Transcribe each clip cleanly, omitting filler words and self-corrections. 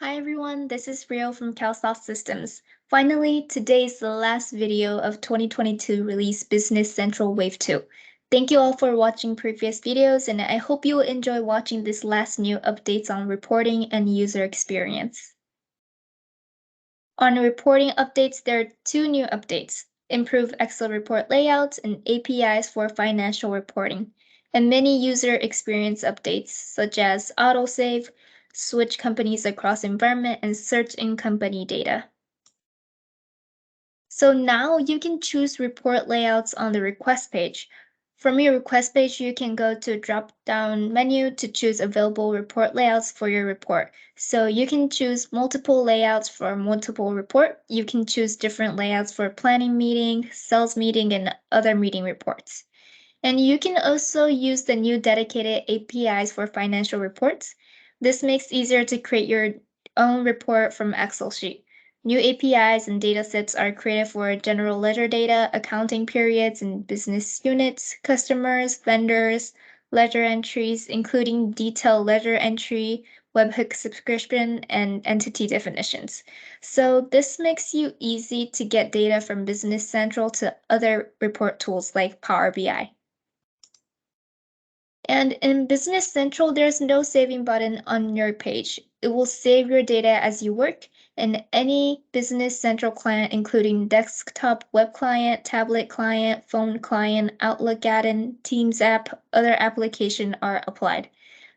Hi everyone, this is Rio from CalSoft Systems. Finally, today is the last video of 2022 release Business Central Wave 2. Thank you all for watching previous videos, and I hope you will enjoy watching this last new updates on reporting and user experience. On reporting updates, there are two new updates: improve Excel report layouts and APIs for financial reporting, and many user experience updates such as autosave, switch companies across environment, and search in company data. So now you can choose report layouts on the request page. From your request page, you can go to drop-down menu to choose available report layouts for your report. So you can choose multiple layouts for multiple report. You can choose different layouts for planning meeting, sales meeting, and other meeting reports. And you can also use the new dedicated APIs for financial reports. This makes it easier to create your own report from Excel sheet. New APIs and datasets are created for general ledger data, accounting periods and business units, customers, vendors, ledger entries, including detailed ledger entry, webhook subscription, and entity definitions. So this makes you easy to get data from Business Central to other report tools like Power BI. And in Business Central, there's no saving button on your page. It will save your data as you work, and any Business Central client, including desktop web client, tablet client, phone client, Outlook add-in, Teams app, other application are applied.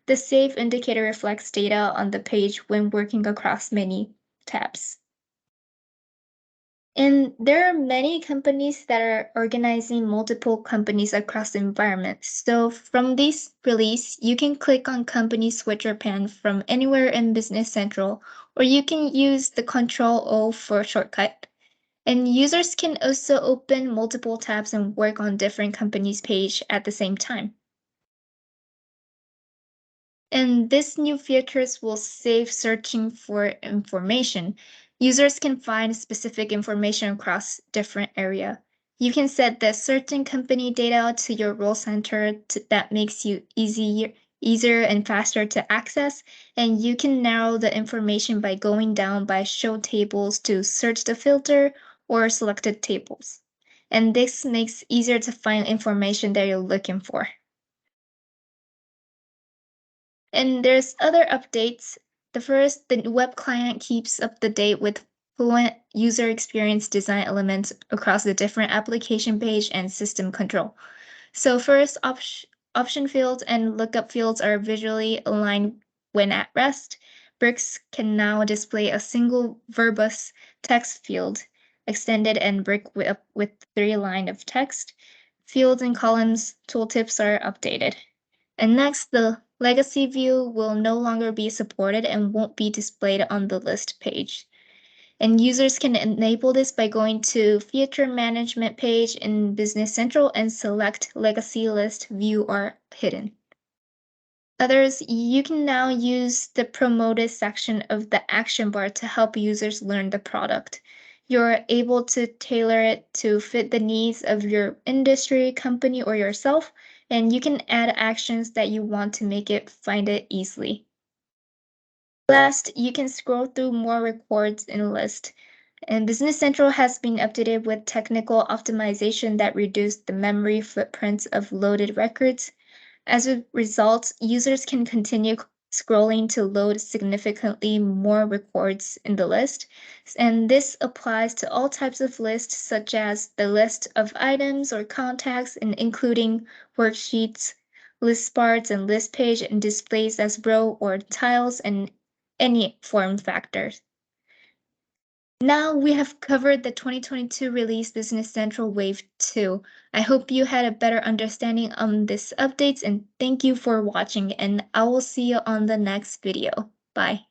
The save indicator reflects data on the page when working across many tabs. And there are many companies that are organizing multiple companies across the environment. So from this release, you can click on Company Switcher pane from anywhere in Business Central, or you can use the Control-O for a shortcut. And users can also open multiple tabs and work on different companies' page at the same time. And this new features will save searching for information. Users can find specific information across different area. You can set the certain company data to your role center that makes you easier and faster to access. And you can narrow the information by going down by show tables to search the filter or selected tables. And this makes it easier to find information that you're looking for. And there's other updates. The first, the web client keeps up to date with fluent user experience design elements across the different application page and system control. So first, option fields and lookup fields are visually aligned when at rest. Bricks can now display a single verbose text field, extended and brick with 3 lines of text. Fields and columns tooltips are updated. And next, the legacy view will no longer be supported and won't be displayed on the list page. And users can enable this by going to Feature Management page in Business Central and select Legacy List View or Hidden. Others, you can now use the Promoted section of the action bar to help users learn the product. You're able to tailor it to fit the needs of your industry, company, or yourself, and you can add actions that you want to make it find it easily. Last, you can scroll through more records in a list. And Business Central has been updated with technical optimization that reduced the memory footprints of loaded records. As a result, users can continue scrolling to load significantly more records in the list. And this applies to all types of lists, such as the list of items or contacts, and including worksheets, list bars, and list page, and displays as row or tiles, and any form factors. Now we have covered the 2022 release Business Central Wave 2. I hope you had a better understanding on these updates, and thank you for watching, and I will see you on the next video. Bye.